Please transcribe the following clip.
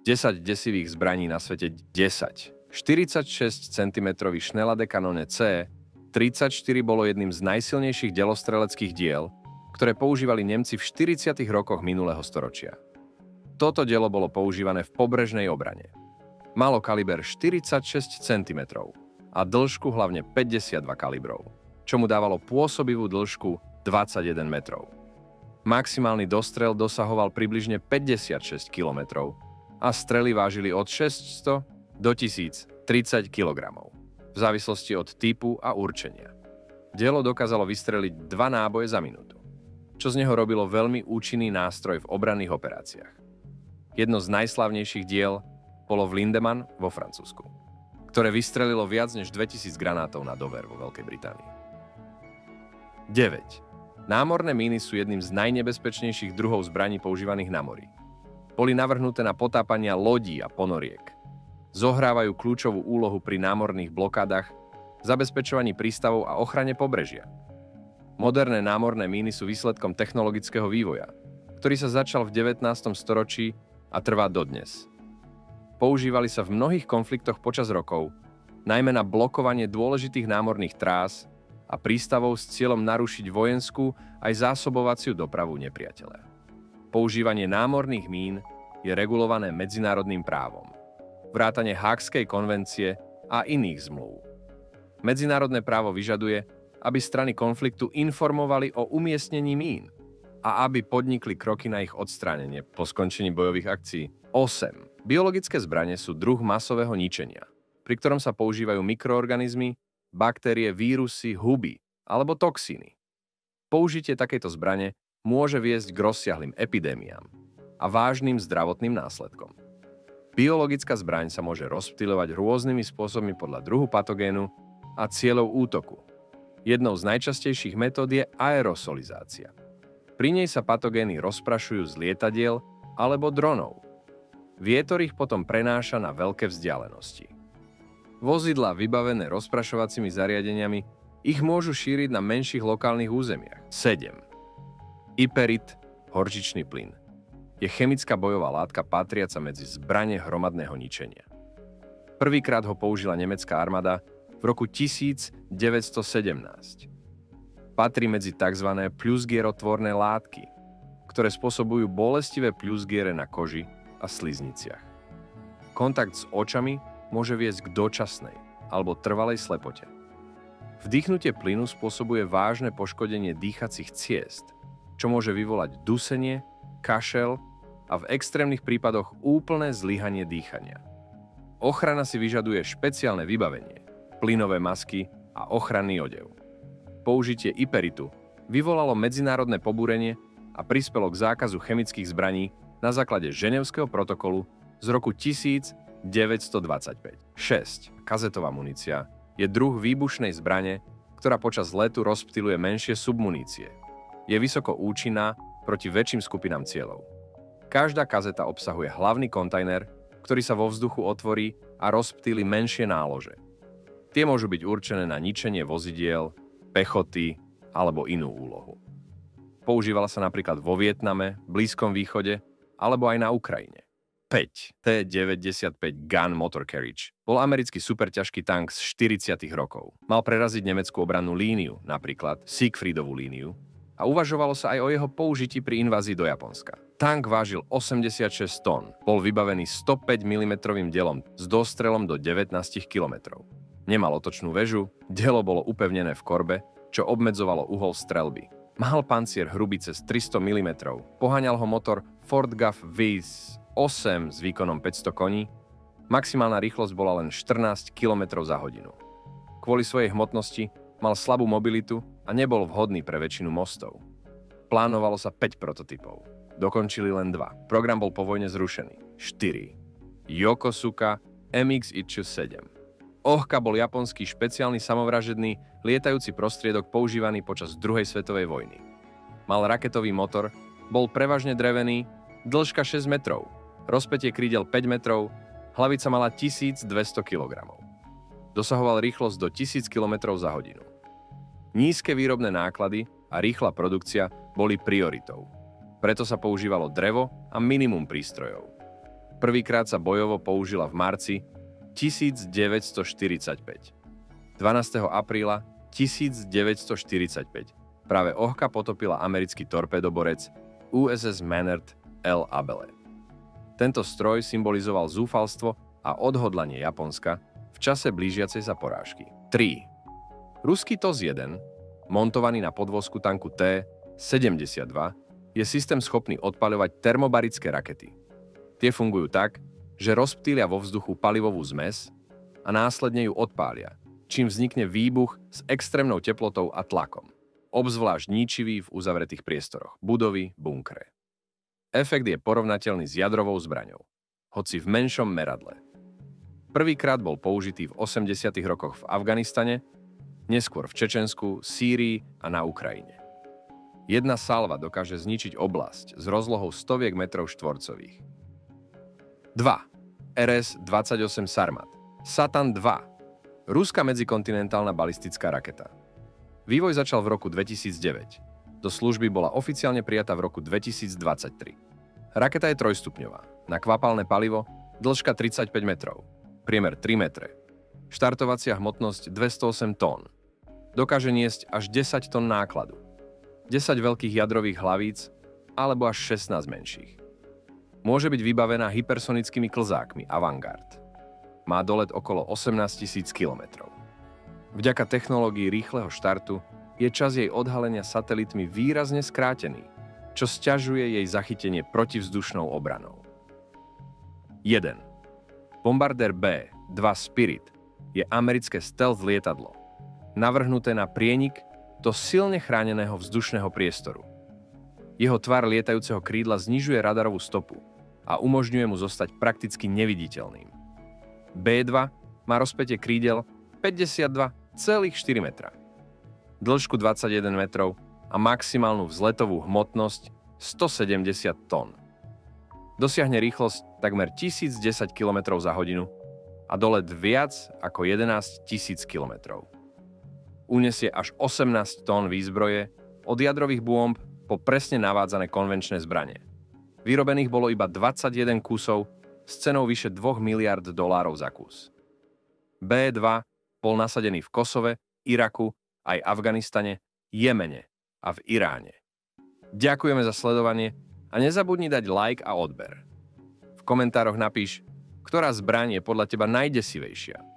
10 desivých zbraní na svete 10. 46 cm Schnellade Kanone C 34 bolo jedným z najsilnejších delostreleckých diel, ktoré používali Nemci v 40. rokoch minulého storočia. Toto dielo bolo používané v pobrežnej obrane. Malo kaliber 46 cm a dĺžku hlavne 52 kalibrov, čo mu dávalo pôsobivú dĺžku 21 metrov. Maximálny dostrel dosahoval približne 56 km a strely vážili od 600 do 1030 kg, v závislosti od typu a určenia. Dielo dokázalo vystreliť 2 náboje za minútu, čo z neho robilo veľmi účinný nástroj v obranných operáciách. Jedno z najslávnejších diel bolo v Lindemann vo Francúzsku, ktoré vystrelilo viac než 2000 granátov na Dover vo Veľkej Británii. 9. Námorné míny sú jedným z najnebezpečnejších druhov zbraní používaných na mori. Boli navrhnuté na potápania lodí a ponoriek. Zohrávajú kľúčovú úlohu pri námorných blokádach, zabezpečovaní prístavov a ochrane pobrežia. Moderné námorné míny sú výsledkom technologického vývoja, ktorý sa začal v 19. storočí a trvá dodnes. Používali sa v mnohých konfliktoch počas rokov, najmä na blokovanie dôležitých námorných trás a prístavov s cieľom narušiť vojenskú aj zásobovaciu dopravu nepriateľa. Používanie námorných mín je regulované medzinárodným právom, vrátane Hákskej konvencie a iných zmluv. Medzinárodné právo vyžaduje, aby strany konfliktu informovali o umiestnení mín a aby podnikli kroky na ich odstránenie po skončení bojových akcií. 8. Biologické zbrane sú druh masového ničenia, pri ktorom sa používajú mikroorganizmy, baktérie, vírusy, huby alebo toxíny. Použitie takejto zbrane môže viesť k rozsiahlym epidémiám a vážnym zdravotným následkom. Biologická zbraň sa môže rozptýľovať rôznymi spôsobmi podľa druhu patogénu a cieľov útoku. Jednou z najčastejších metód je aerosolizácia. Pri nej sa patogény rozprašujú z lietadiel alebo dronov. Vietor ich potom prenáša na veľké vzdialenosti. Vozidlá vybavené rozprašovacími zariadeniami ich môžu šíriť na menších lokálnych územiach. 7. Iperit, horčičný plyn, je chemická bojová látka patriaca medzi zbrane hromadného ničenia. Prvýkrát ho použila nemecká armáda v roku 1917. Patrí medzi tzv. Pľuzgierotvorné látky, ktoré spôsobujú bolestivé pľuzgiere na koži a slizniciach. Kontakt s očami môže viesť k dočasnej alebo trvalej slepote. Vdýchnutie plynu spôsobuje vážne poškodenie dýchacích ciest, čo môže vyvolať dusenie, kašel a v extrémnych prípadoch úplné zlyhanie dýchania. Ochrana si vyžaduje špeciálne vybavenie, plynové masky a ochranný odev. Použitie iperitu vyvolalo medzinárodné pobúrenie a prispelo k zákazu chemických zbraní na základe Ženevského protokolu z roku 1925. 6. Kazetová munícia je druh výbušnej zbrane, ktorá počas letu rozptýľuje menšie submunície. Je vysoko účinná proti väčším skupinám cieľov. Každá kazeta obsahuje hlavný kontajner, ktorý sa vo vzduchu otvorí a rozptýli menšie nálože. Tie môžu byť určené na ničenie vozidiel, pechoty alebo inú úlohu. Používala sa napríklad vo Vietname, Blízkom východe alebo aj na Ukrajine. 5. T-95 Gun Motor Carriage bol americký superťažký tank z 40. rokov. Mal preraziť nemeckú obrannú líniu, napríklad Siegfriedovú líniu, a uvažovalo sa aj o jeho použití pri invázii do Japonska. Tank vážil 86 tón, bol vybavený 105 mm dielom s dostrelom do 19 km. Nemal otočnú väžu, dielo bolo upevnené v korbe, čo obmedzovalo uhol streľby. Mal pancier hrubý cez 300 mm, poháňal ho motor Ford Gaff Viz 8 s výkonom 500 koní, maximálna rýchlosť bola len 14 km za hodinu. Kvôli svojej hmotnosti mal slabú mobilitu a nebol vhodný pre väčšinu mostov. Plánovalo sa 5 prototypov. Dokončili len 2. Program bol po vojne zrušený. 4. Yokosuka MX-7. Ohka bol japonský špeciálny samovražedný lietajúci prostriedok používaný počas druhej svetovej vojny. Mal raketový motor, bol prevažne drevený, dĺžka 6 metrov, rozpätie krídel 5 metrov, hlavica mala 1200 kg. Dosahoval rýchlosť do 1000 km za hodinu. Nízke výrobné náklady a rýchla produkcia boli prioritou. Preto sa používalo drevo a minimum prístrojov. Prvýkrát sa bojovo použila v marci 1945. 12. apríla 1945 práve Ohka potopila americký torpédoborec USS Manard L. Abele. Tento stroj symbolizoval zúfalstvo a odhodlanie Japonska v čase blížiacej sa porážky. 3. Ruský TOS-1, montovaný na podvozku tanku T-72, je systém schopný odpaľovať termobarické rakety. Tie fungujú tak, že rozptýlia vo vzduchu palivovú zmes a následne ju odpália, čím vznikne výbuch s extrémnou teplotou a tlakom, obzvlášť ničivý v uzavretých priestoroch, budovy, bunkre. Efekt je porovnateľný s jadrovou zbraňou, hoci v menšom meradle. Prvýkrát bol použitý v 80. rokoch v Afganistane, neskôr v Čečensku, Sýrii a na Ukrajine. Jedna salva dokáže zničiť oblasť s rozlohou stoviek metrov štvorcových. 2. RS-28 Sarmat Satan 2. Ruská medzikontinentálna balistická raketa. Vývoj začal v roku 2009. Do služby bola oficiálne prijatá v roku 2023. Raketa je trojstupňová, na kvapalné palivo, dĺžka 35 metrov, priemer 3 metre, štartovacia hmotnosť 208 tón. Dokáže niesť až 10 tón nákladu, 10 veľkých jadrových hlavíc alebo až 16 menších. Môže byť vybavená hypersonickými klzákmi Avangard. Má dolet okolo 18 000 kilometrov. Vďaka technológii rýchleho štartu je čas jej odhalenia satelitmi výrazne skrátený, čo sťažuje jej zachytenie protivzdušnou obranou. 1. Bombardier B-2 Spirit je americké stealth lietadlo, navrhnuté na prienik do silne chráneného vzdušného priestoru. Jeho tvar lietajúceho krídla znižuje radarovú stopu a umožňuje mu zostať prakticky neviditeľným. B-2 má rozpätie krídel 52,4 metra, dĺžku 21 metrov a maximálnu vzletovú hmotnosť 170 tón. Dosiahne rýchlosť takmer 1010 km za hodinu a dolet viac ako 11 000 km. Unesie až 18 tón výzbroje od jadrových bomb po presne navádzané konvenčné zbranie. Vyrobených bolo iba 21 kusov s cenou vyše $2 miliárd za kus. B-2 bol nasadený v Kosove, Iraku, aj Afganistane, Jemene a v Iráne. Ďakujeme za sledovanie a nezabudni dať like a odber. V komentároch napíš, ktorá zbraň je podľa teba najdesivejšia.